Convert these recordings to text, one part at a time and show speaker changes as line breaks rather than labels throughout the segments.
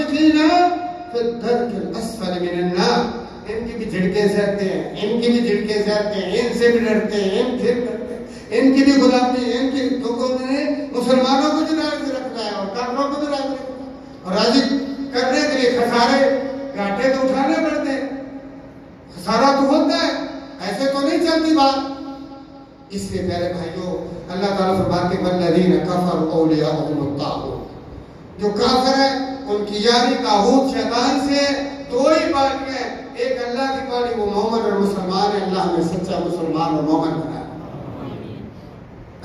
خالدین فی الدرک الاسفل من النار. ان کی بھی جھڑکے سہتے ہیں, ان کی بھی جھڑکے سہتے ہیں, ان سے بھی ڈرتے ہیں, ان سے بھی ڈرتے ہیں, ان کی بھی غلامی, ان کی تو نے مسلمانوں کو جو راضی رکھنا ہے اور کافروں کو بھی راضی رکھنا ہے, اور راضی کرنے کے لیے خسارے گھاٹے تو اٹھانے پڑتے ہیں. خسارہ تو ہوتا ہے, ایسے تو نہیں چلتی بات. اس لیے میرے بھائیوں اللہ تعالیٰ فرماتے ہیں والذین کفروا اولیاءهم الطاغوت, جو کافر ہے ان کی یاری طاغوت شیطان سے. دو ہی پارٹیاں ہیں, ایک اللہ کی پارٹی وہ مومن اور مسلمان ہے, اللہ نے سچا مسلمان اور مومن بنایا.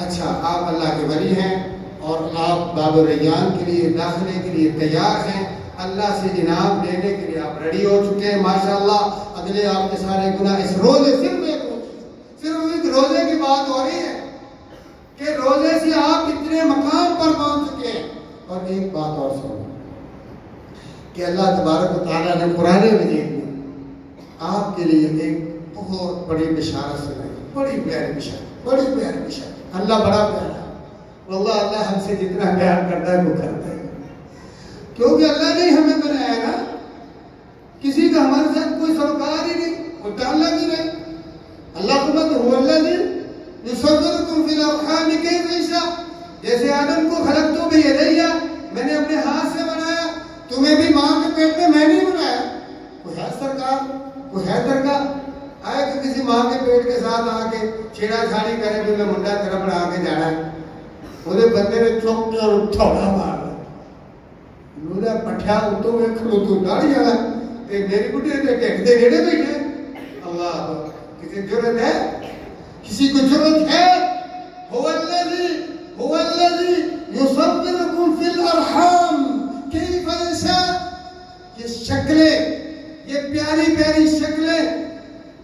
اچھا آپ اللہ کے ولی ہیں اور آپ باب الریان کے لیے داخلے کے لیے تیار ہیں, اللہ سے انعام لینے کے لیے آپ ریڈی ہو چکے ہیں ماشاءاللہ. اگلے آپ کے سارے گناہ اس روزے صرف ایک روزے کی بات ہو رہی ہے کہ روزے سے آپ اتنے مقام پر پہنچ چکے ہیں. اور ایک بات اور سنو کہ اللہ تبارک و تعالیٰ نے قرآن مجید میں آپ کے لیے ایک بہت بڑی بشارت سنائی, بڑی پیاری بشارت, بڑی پیاری بشارت. اللہ بڑا پیارا ہے واللہ, اللہ ہم سے جتنا پیار کرتا ہے وہ کرتا ہے, کیونکہ اللہ نے ہمیں بنایا نا, کسی کا ہمارے ساتھ کوئی سروکار ہی نہیں, کوئی تعلق ہی نہیں. اللہ فرماتا ہے هو الذی یصورکم فی الارحام کیف یشاء, جیسے آدم کو خلقت بیدی, میں نے اپنے ہاتھ سے بنایا, تمہیں بھی ماں کے پیٹ میں نہیں بنایا. کوئی ہے سرکار, کوئی ہے درگاہ آئے کہ کسی ماں کے پیٹ کے ساتھ آ کے چھیڑا چھاڑی کرے بھی میں منڈا تیرا بنا کے جانا ہے. وہ بندے نے چوک کے اور تھوڑا مارا, میرا پٹھیا اتو میں کھلو تو ڈاڑی جانا تے میری بڈھے تے ٹیک دے نیڑے بیٹھے. اللہ, کسی جرت ہے, کسی کو جرت ہے. هو الذی یصورکم فی الارحام کیف یشاء. یہ شکلیں, یہ پیاری پیاری شکلیں,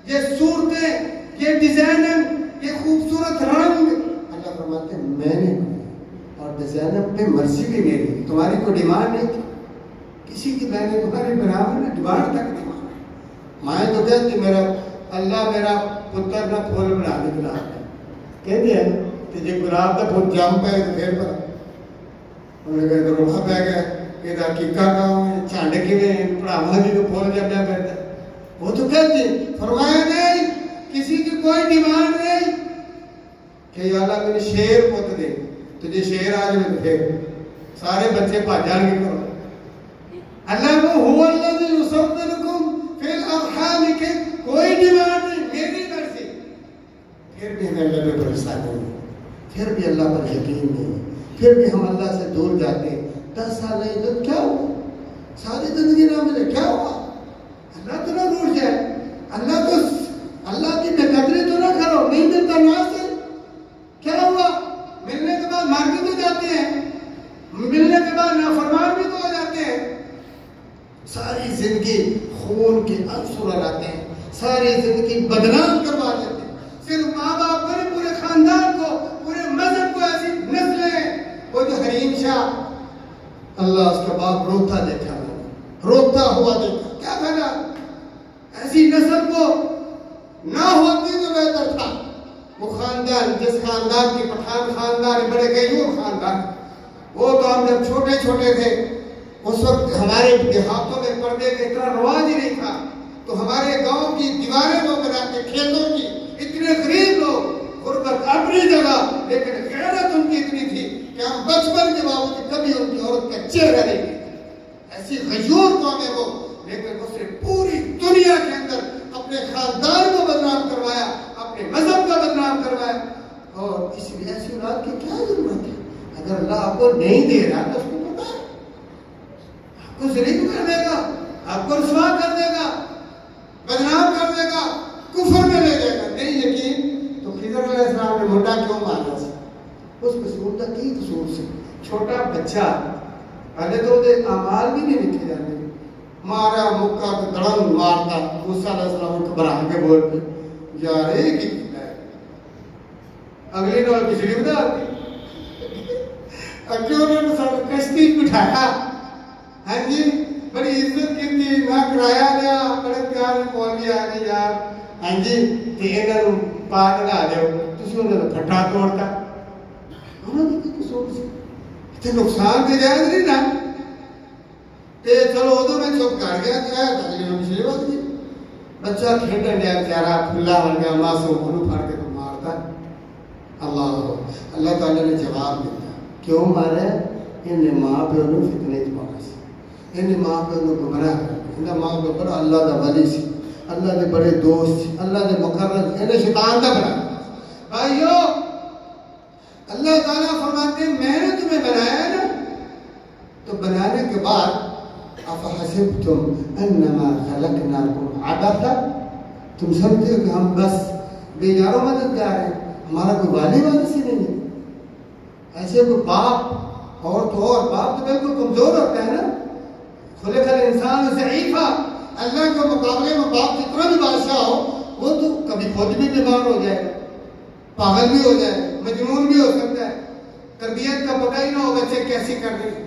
یہ صورتیں, یہ ڈیزائننگ, یہ خوبصورت رنگ, اللہ فرماتے ہیں میں نے بنایا اور ڈیزائننگ پہ مرضی بھی میری, تمہاری کوئی ڈیمانڈ نہیں تھی کسی کی. میں نے تمہاری برابر نہ ڈیمانڈ تک نہیں مانگا. مائیں تو کہتی میرا اللہ میرا پتر نہ پھول بنا دے گلاب کا, کہتے ہیں کہ جی گلاب کا پھول جم پہ پھر پر انہوں نے کہا روحا پہ گیا کہ حقیقہ کا چھانڈے کی میں پڑھاوا جی تو پھول جب جا کرتا ہے. وہ تو کہتے فرمایا نہیں کسی کی کوئی ڈیمانڈ نہیں کہ یا اللہ میں شیر پوت دے, تجھے شیر آج میں پھر سارے بچے پاجان کے کرو. اللہ کو هو الذی یصورکم فی الارحام کے کوئی ڈیمانڈ نہیں, میری مرضی. پھر بھی ہمیں اللہ پہ بھروسہ نہیں, پھر بھی اللہ پر یقین نہیں, پھر بھی ہم اللہ سے دور جاتے ہیں. 10 سال نہیں تو کیا ہوا, ساری زندگی نہ ملے کیا ہوا, اللہ تو نہ روٹ جائے, اللہ کی بےقدری تو نہ کرو, نہیں ملتا ناز سے کیا ہوا. ملنے کے بعد مار بھی تو جاتے ہیں, ملنے کے بعد نافرمان بھی تو ہو جاتے ہیں. ساری زندگی خون کے عنصر لاتے ہیں, ساری زندگی بدنام کروا دیتے ہیں. صرف ماں باپ کو نہیں, پورے خاندان کو, پورے مذہب کو, ایسی نسلیں. وہ جو حریم شاہ اللہ اس کا باپ روتا دیکھا, روتا ہوا دیکھا, کیا کہنا ایسی نسل کو نہ ہوتی تو بہتر تھا. وہ خاندان جس خاندان کی پٹھان خاندان بڑے غیور خاندان, وہ تو ہم جب چھوٹے چھوٹے تھے اس وقت ہمارے دیہاتوں میں پردے کا اتنا رواج ہی نہیں تھا, تو ہمارے گاؤں کی دیواریں لوگ بناتے, کھیتوں کی, اتنے غریب لوگ, غربت اپنی جگہ, لیکن غیرت ان کی اتنی تھی کہ ہم بچپن کے باوجود کبھی ان کی عورت کا چہرہ نہیں دیکھتے. ایسی غیور قوم ہے وہ, لیکن اس نے پوری دنیا کے اندر اپنے خاندان کو بدنام کروایا, اپنے مذہب کا بدنام کروایا. اور اس لیے ایسی اولاد کی کیا ضرورت ہے. اگر اللہ آپ کو نہیں دے رہا تو اس کو پتا ہے آپ کو ذلیل کر دے گا, آپ کو رسوا کر دے گا, بدنام کر دے گا, کفر میں لے جائے گا. نہیں یقین تو خضر علیہ السلام نے منڈا کیوں مارا تھا, اس قصور تھا کی قصور سے. چھوٹا بچہ پہلے تو اعمال بھی نہیں لکھے جاتے, مارا مکہ تو دڑم مارتا. موسیٰ علیہ السلام کو برا کے بولتے یار ایک ہی ہے, اگلی ڈول بجلی بتا آتی. کیوں نے سب کشتی بٹھایا, ہاں جی بڑی عزت کی تھی, نہ کرایہ لیا, بڑے پیار میں بول لیا کہ یار ہاں جی تیرا پار لگا دو, تسی انہوں نے پھٹا توڑتا. انہوں نے کی قصور سے اتنے نقصان دے جائے نہیں نا, چلو ادو میں چپ کر گیا کہ پچھلی بات جی بچہ کھیڈن ڈیا بیچارا کھلا بن گیا معصوم انہوں پھڑ کے تو مارتا اللہ تعالیٰ نے جواب دیا کیوں مارا انہیں ماں پہ انہوں فتنے پانا سی انہیں ماں پہ انہوں گمراہ کر انہیں ماں پہ بڑا اللہ دا ولی سی اللہ دے بڑے دوست سی اللہ دے مقرر انہیں شیطان دا بنا بھائیو اللہ تعالیٰ فرماتے ہیں میں نے تمہیں بنایا ہے نا تو بنانے کے بعد افحسبتم انما خلقناکم عبثا تم سمجھتے ہو کہ ہم بس بے یارو مددگار ہیں ہمارا کوئی والی وارث ہی نہیں ہے ایسے کوئی باپ اور تو اور باپ تو بالکل کمزور ہوتا ہے نا خلق الانسان ضعیفا اللہ کے مقابلے میں باپ جتنا بھی بادشاہ ہو وہ تو کبھی خود بھی بیمار ہو جائے گا پاگل بھی ہو جائے مجنون بھی ہو سکتا ہے تربیت کا پتہ ہی نہ ہو بچے کیسی کر رہے ہیں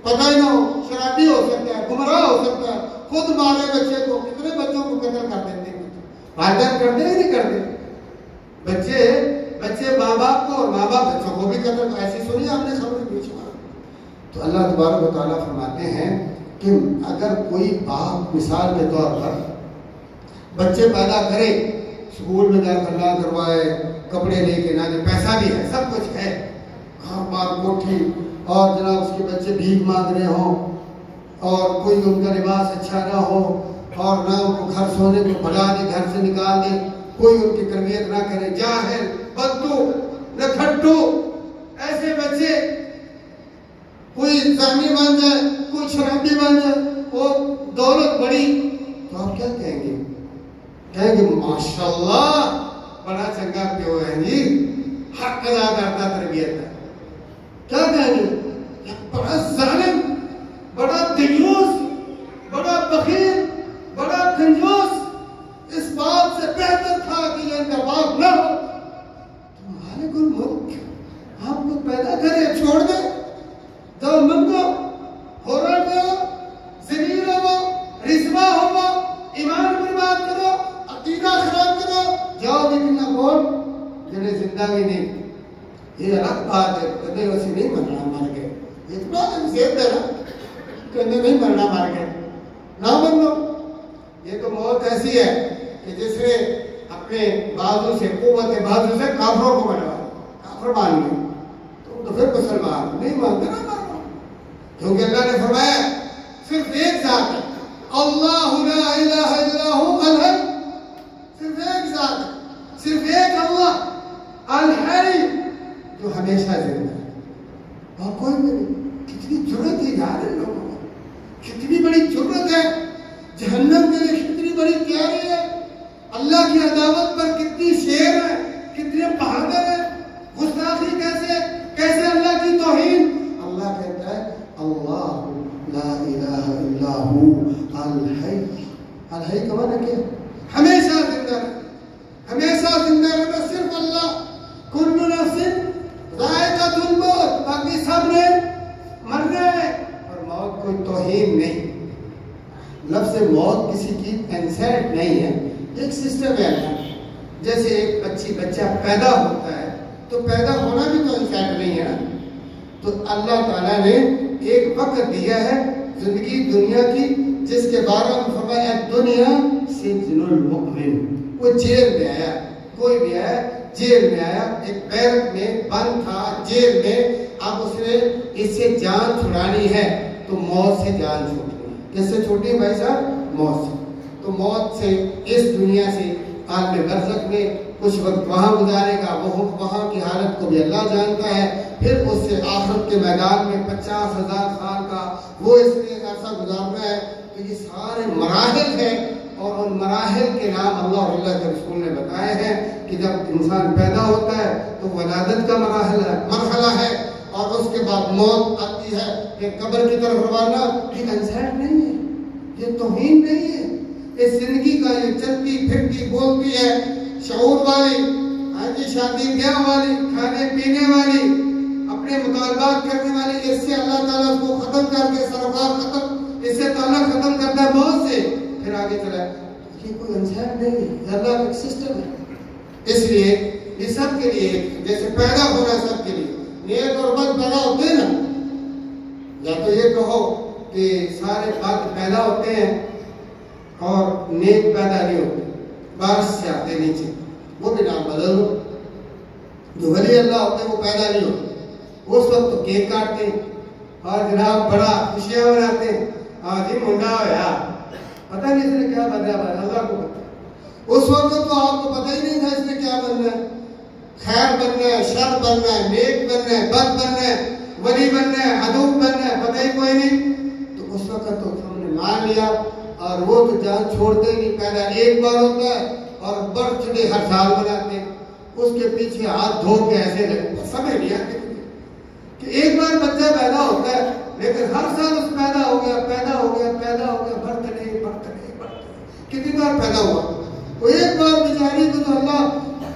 پتہ ہی نہ ہو شرابی ہو سکتا ہے گمراہ ہو سکتا ہے خود مارے بچے کو کتنے بچوں کو قتل کر دیتے ہیں والدین کرتے ہیں نہیں کرتے بچے ماں باپ کو اور ماں باپ بچوں کو بھی قتل ایسی سنی آپ نے خبر بیچ میں تو اللہ تبارک و تعالیٰ فرماتے ہیں کہ اگر کوئی باپ مثال کے طور پر بچے پیدا کرے اسکول میں داخل نہ کروائے کپڑے لے کے نہ دے پیسہ بھی ہے سب کچھ ہے گھر بار کوٹھی اور جناب اس کے بچے بھیک مانگ رہے ہوں اور کوئی ان کا لباس اچھا نہ ہو اور نہ ان کو گھر سونے کو بھگا دے گھر سے نکال دے کوئی ان کی تربیت نہ کرے جاہل بدو نکھٹو ایسے بچے کوئی زخمی بن جائے کوئی شرابی بن جائے وہ دولت بڑی تو آپ کیا کہیں گے ماشاءاللہ بڑا چنگا پیو ہے جی حق ادا کرتا تربیت کا کیا کہیں گے بڑا ظالم بڑا دیوس بڑا بخیل بڑا کنجوس اس بات سے بہتر تھا کہ یہ ان کا باپ نہ ہو تمہارے کوئی ملک آپ کو پیدا کرے چھوڑ دے تو منگو ہورا دو ذلیل ہو رسوا ہو ایمان برباد کرو عقیدہ خراب کرو جاؤ لیکن نہ بول جنہیں زندگی نہیں یہ الگ بات ہے کہتے ویسے نہیں مرنا مر گئے یہ تو بات ہے زیب ہے نا کہتے نہیں مرنا مر گئے نہ بنو یہ تو موت ایسی ہے کہ جس نے اپنے بازو سے قوت بازو سے کافروں کو بنوا کافر مان گئے تو پھر مسلمان نہیں مانتے نہ مانو کیونکہ اللہ نے فرمایا صرف ایک ذات ہے اللہ لا الہ الا ہو الحی صرف ایک ذات ہے صرف ایک اللہ الحی جو ہمیشہ زندہ ہے اور کوئی بھی نہیں کتنی جرت ہے یار ان لوگوں کو کتنی بڑی جرت ہے جہنم کے لیے کتنی بڑی تیاری ہے اللہ کی عداوت پر کتنی شیر ہے کتنے بہادر ہے گستاخی کیسے اللہ کی توہین اللہ کہتا ہے اللہ لا الہ الا ہو الحی الحی کا معنی کیا ہمیشہ زندہ ہے ہمیشہ زندہ رہنا صرف اللہ کل نفس ذائقۃ الموت باقی سب نے مرنا ہے اور موت کوئی توہین نہیں لفظ موت کسی کی انسلٹ نہیں ہے ایک سسٹم ہے جیسے ایک بچہ پیدا ہوتا ہے تو پیدا ہونا بھی تو انسلٹ نہیں ہے نا تو اللہ تعالیٰ نے ایک وقت دیا ہے زندگی دنیا کی جس کے بارے میں فرمایا دنیا سجن المؤمن وہ جیل میں آیا کوئی بھی آیا جیل میں آیا ایک بیرک میں بند تھا جیل میں اب اس نے اس سے جان چھڑانی ہے تو موت سے جان چھوٹنی ہے کس سے چھوٹی ہے بھائی صاحب موت سے تو موت سے اس دنیا سے عالم برزخ میں کچھ وقت وہاں گزارے گا وہاں کی حالت کو بھی اللہ جانتا ہے پھر اس سے آخرت کے میدان میں 50,000 سال کا وہ اس نے عرصہ گزارنا ہے تو یہ سارے مراحل ہیں اور ان مراحل کے نام اللہ اور اللہ کے رسول نے بتائے ہیں کہ جب انسان پیدا ہوتا ہے تو ولادت کا مرحلہ ہے اور اس کے بعد موت آتی ہے کہ قبر کی طرف روانہ یہ انسان نہیں ہے یہ توہین نہیں ہے اس زندگی کا یہ چلتی پھرتی بولتی ہے شعور والی ہاں جی شادی بیاہ والی کھانے پینے والی اپنے مطالبات کرنے والی اس سے اللہ تعالیٰ اس کو ختم کر کے سروکار ختم اس سے تعلق ختم کرتا ہے موت سے پھر آگے چلا یہ کوئی انسان نہیں ہے اللہ کا سسٹم ہے اس لیے یہ سب کے لیے جیسے پیدا ہو رہا ہے سب کے لیے نیک اور بد پیدا ہوتے ہیں نا یا تو یہ کہو کہ سارے بد پیدا ہوتے ہیں اور نیک پیدا نہیں ہوتے، بارش سے آتے نیچے، وہ بھی نام بدل دو۔ جو ولی اللہ ہوتے ہیں وہ پیدا نہیں ہوتے، اس وقت تو کیک کاٹتے ہیں اور جناب بڑا خوشیاں مناتے ہیں، ہاں جی منڈا ہوا، پتہ نہیں اس نے کیا بدلا، اللہ کو پتہ۔ اس وقت تو آپ کو پتہ ہی نہیں تھا اس نے کیا بننا ہے، خیر بننا ہے، شر بننا ہے، نیک بننا ہے، بد بننا ہے، ولی بننا ہے، عدو بننا ہے، پتہ ہی کوئی نہیں۔ تو اس وقت تو ہم نے مان لیا، اور وہ تو جان چھوڑتے ہی نہیں، پیدا ایک بار ہوتا ہے اور برتھ ڈے ہر سال مناتے ہیں، اس کے پیچھے ہاتھ دھو کے ایسے لگے، سمجھ نہیں آتے کہ ایک بار بچہ پیدا ہوتا ہے لیکن ہر سال اس پیدا ہو گیا، پیدا ہو گیا، پیدا ہو گیا، birth day birth day birth day, کتنی بار پیدا ہوا؟ وہ ایک بار بیچاری کو تو اللہ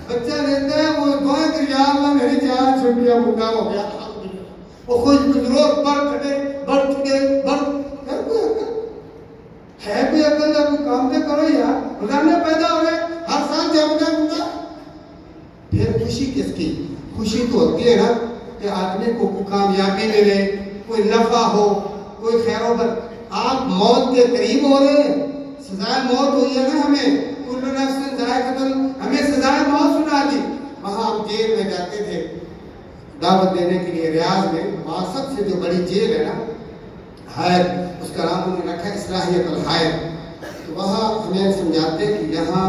بچہ دیتا ہے، وہ دعائیں کہ یا اللہ میری جان چھوٹ گیا، بوڑھا ہو گیا، وہ خوش بزرگ birth day birth day birth ہے کوئی عقل ہے، کوئی کام تو کرو یار، روزانہ پیدا ہو رہے ہر سال جانا ہوگا۔ پھر خوشی کس کی؟ خوشی تو ہوتی ہے نا کہ آدمی کو کامیابی ملے، کوئی نفع ہو، کوئی خیر و برکت۔ آپ موت کے قریب ہو رہے ہیں، سزائے موت ہوئی ہے نا ہمیں، کل نفس ذائقۃ الموت، ہمیں سزائے موت سنا دی۔ وہاں ہم جیل میں جاتے تھے دعوت دینے کے لیے، ریاض میں، وہاں سب سے جو بڑی جیل ہے نا حائر، اس کا نام انہوں نے رکھا اصلاحیت الحائر۔ تو وہاں ہمیں سمجھاتے کہ یہاں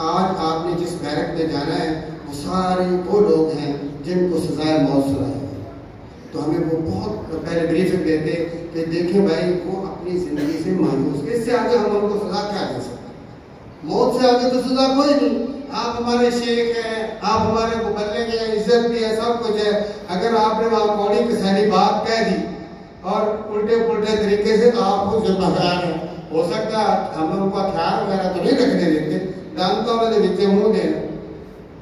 آج آپ نے جس بیرک میں جانا ہے وہ سارے وہ لوگ ہیں جن کو سزائے موت سنائی ہے۔ تو ہمیں وہ بہت پہلے بریفنگ دیتے کہ دیکھیں بھائی وہ اپنی زندگی سے مایوس، اس سے آگے ہم ان کو سزا کیا دے سکتے؟ موت سے آگے تو سزا کوئی نہیں۔ آپ ہمارے شیخ ہیں، آپ ہمارے مبلغ ہیں، عزت بھی ہے، سب کچھ ہے، اگر آپ نے وہاں کوڑی کسانی بات کہہ دی اور الٹے پلٹے طریقے سے، تو آپ کو ذمہ دار ہیں۔ ہو سکتا ہے ہم ان کا خیال وغیرہ تو نہیں رکھنے دیتے، جانتا ہوں نے نیچے منہ دینا،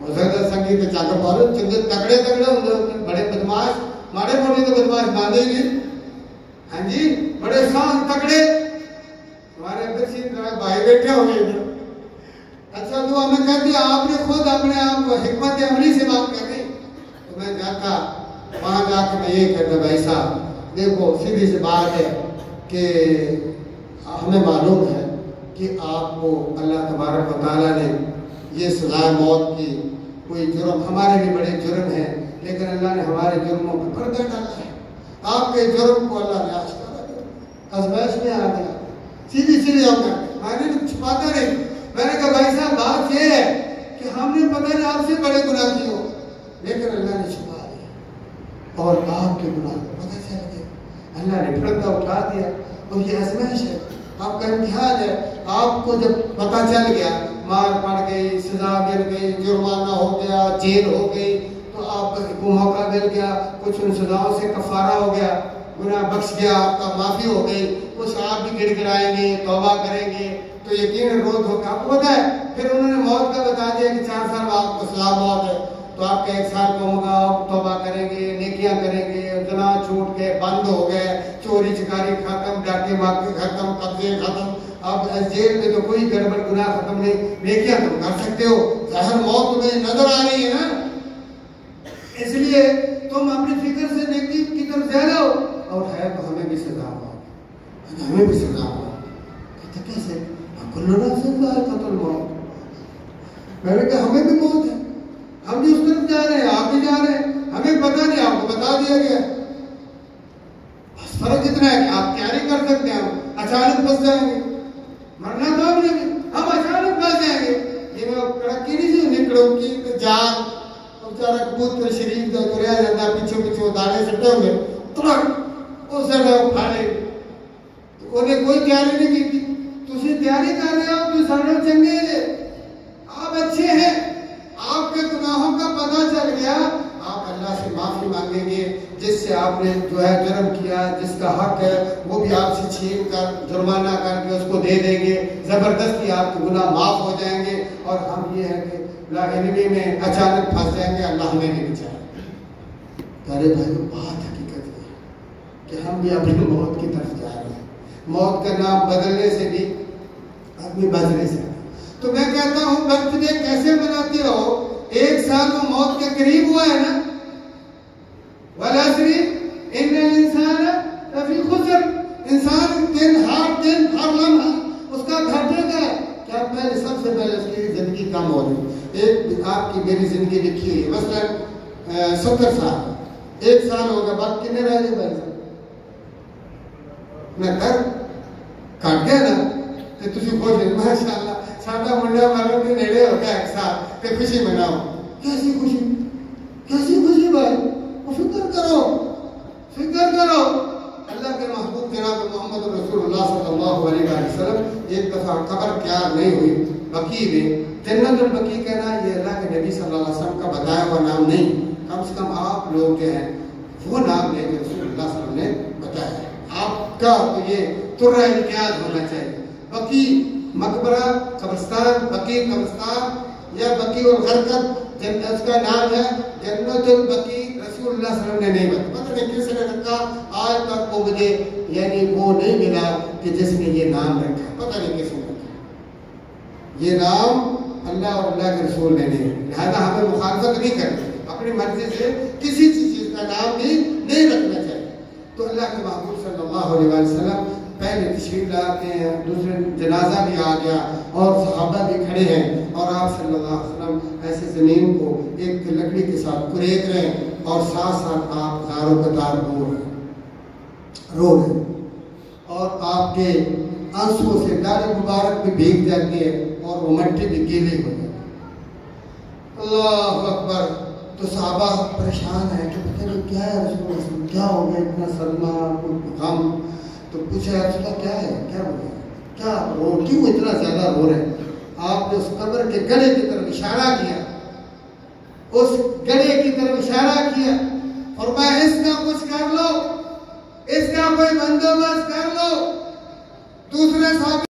ہو سکتا ہے سنگیت چاہتا بہت چنگے تگڑے تگڑے ہوں، بڑے بدماش، ماڑے موٹے تو بدماش باندھے ہی نہیں، ہاں جی بڑے شان تگڑے، ہمارے اندر سین بھائی بیٹھے ہوں گے ادھر۔ اچھا تو ہمیں کہتی آپ نے خود اپنے آپ کو حکمت عملی سے بات کر دی، تو میں جاتا وہاں جا کے میں یہ کہتا بھائی صاحب دیکھو سیدھی سی بات ہے کہ ہمیں معلوم ہے کہ آپ کو اللہ تبارک و تعالیٰ نے یہ سزائے موت کی کوئی جرم، ہمارے بھی بڑے جرم ہیں لیکن اللہ نے ہمارے جرموں پہ پردہ ڈالا ہے، آپ کے جرم کو اللہ نے آشکارا آزمائش میں آ گیا، سیدھی سیدھی ہم کرتے، میں نے تو چھپاتا نہیں۔ میں نے کہا بھائی صاحب بات یہ ہے کہ ہم نے پتہ نہیں آپ سے بڑے گناہ کیے ہو لیکن اللہ نے چھپا دیا اور آپ کے گناہ کو پتہ چل گیا، اللہ نے پردہ اٹھا دیا، اور یہ آزمائش ہے، آپ کا امتحان ہے۔ آپ کو جب پتہ چل گیا، مار پڑ گئی، سزا مل گئی، جرمانہ ہو گیا، جیل ہو گئی، تو آپ کو موقع مل گیا، کچھ ان سزاؤں سے کفارہ ہو گیا، گناہ بخش گیا، آپ کا معافی ہو گئی، کچھ آپ بھی گڑ گڑائیں گے، توبہ کریں گے تو یقین روز ہو کے آپ کو پتہ ہے۔ پھر انہوں نے موت کا بتا دیا کہ 4 سال آپ کو سزا موت ہے، تو آپ کا 1 سال کو ہوگا، آپ توبہ کریں گے، نیکیاں کریں گے، زنا چھوٹ کے بند ہو گئے، چوری چکاری ختم، ڈاکے مارکے ختم، قبضے ختم، اب جیل میں تو کوئی گڑبڑ گناہ ختم نہیں، نیکیاں تم کر سکتے ہو، ظاہر موت تمہیں نظر آ رہی ہے نا، اس لیے تم اپنی فکر سے نیکی کی طرف زیادہ ہو، اور ہے تو ہمیں بھی سزا ہوا، ہمیں بھی سزا ہوا، کہتے کیسے؟ کل نفس ذائقۃ الموت، میں نے کہا ہمیں بھی موت ہے، ہم بھی اس طرف جا رہے ہیں، آپ بھی جا رہے ہیں، ہمیں پتہ نہیں، آپ کو بتا دیا گیا، بس فرق اتنا ہے کہ آپ تیاری کر سکتے ہیں، ہم اچانک پھنس جائیں گے، مرنا تو ہم نہیں، ہم اچانک پھنس جائیں گے، یہ میں کڑکی نہیں سی نکڑوں کی جان، بیچارہ کبوتر شریف کا تریا جاتا پیچھے پیچھے دانے سٹے ہوئے، ترک اسے میں اٹھانے، انہیں کوئی تیاری نہیں کی تھی، تسی تیاری کر رہے ہو، تو سارے چنگے ہیں، آپ اچھے ہیں، آپ کے گناہوں کا پتہ چل گیا، آپ اللہ سے معافی مانگیں گے، جس سے آپ نے جو ہے جرم کیا، جس کا حق ہے وہ بھی آپ سے چھین کر جرمانہ کر کے اس کو دے دیں گے، زبردستی آپ کے گناہ معاف ہو جائیں گے، اور ہم یہ ہے کہ لا علمی میں اچانک پھنس جائیں گے، اللہ ہمیں نہیں بچائے۔ پیارے بھائیو بات حقیقت یہ ہے کہ ہم بھی اپنی موت کی طرف جا رہے ہیں، موت کا نام بدلنے سے بھی آدمی بچ نہیں سکتا۔ تو میں کہتا ہوں برتھ ڈے کیسے مناتے ہو؟ 1 سال وہ موت کے قریب ہوا ہے نا، والعصر ان الانسان لفی خسر، انسان ہر لمحہ اس کا گھٹے گا کیا پہلے سب سے پہلے اس کی زندگی کم ہو رہی. ایک آپ کی میری زندگی لکھی ہوئی ہے مثلا 70 سال 1 سال ہوگا بعد کتنے رہ گئے بھائی صاحب میں گھر کٹ گیا نا تو تسی خوش ہیں ماشاءاللہ ساڈا منڈا مارو کے نیڑے ہو گیا 1 سال تے خوشی مناؤ. کیسی خوشی بھائی فکر کرو اللہ کے محبوب جناب محمد رسول اللہ صلی اللہ علیہ وسلم ایک دفعہ قبر تیار نہیں ہوئی بقیع میں. جنت البقیع کہنا یہ اللہ کے نبی صلی اللہ علیہ وسلم کا بتایا ہوا نام نہیں, کم سے کم آپ لوگ جو ہیں وہ نام لے کے رسول اللہ صلی اللہ علیہ وسلم نے بتایا ہے. آپ کا تو یہ ترہ امتیاز ہونا چاہیے. بقیع مقبرہ قبرستان, بقیع قبرستان یا بقیع الغرقد اس کا نام ہے جنت البقیع. رسول اللہ صلی اللہ علیہ وسلم نے نہیں بتایا, پتہ نہیں کس نے رکھا آج تک وہ مجھے یعنی وہ نہیں ملا کہ جس نے یہ نام رکھا, پتہ نہیں کس نے رکھا. یہ نام اللہ اور اللہ کے رسول نے نہیں, لہذا ہمیں مخالفت نہیں کرنی, اپنی مرضی سے کسی چیز کا نام بھی نہیں رکھنا چاہیے. تو اللہ کے محبوب صلی اللہ علیہ وسلم پہلے تشریف لاتے ہیں, دوسرے جنازہ بھی آ گیا اور صحابہ بھی کھڑے ہیں اور آپ صلی اللہ علیہ وسلم ایسے زمین کو ایک لکڑی کے ساتھ کریک رہے ہیں اور ساتھ ساتھ آپ داروں قطار رو رہے ہیں اور آپ کے آنسوں سے داڑھی مبارک بھی بھیگ جاتی ہے اور وہ مٹی بھی گیلے ہو جاتی ہے. اللہ اکبر. تو صحابہ پریشان ہیں کہ پتہ نہیں کیا ہے رسول اللہ صلی اللہ علیہ وسلم, کیا ہو گیا, اتنا صدمہ غم. تو پوچھا رسول اللہ کیا ہے, کیا ہو گیا, کیا رو, کیوں اتنا زیادہ رو رہے ہیں. آپ نے اس قبر کے گڑھے کی طرف اشارہ کیا, اس گڑھے کی طرف اشارہ کیا, فرمایا اس کا کچھ کر لو, اس کا کوئی بندوبست کر لو. دوسرے صحابہ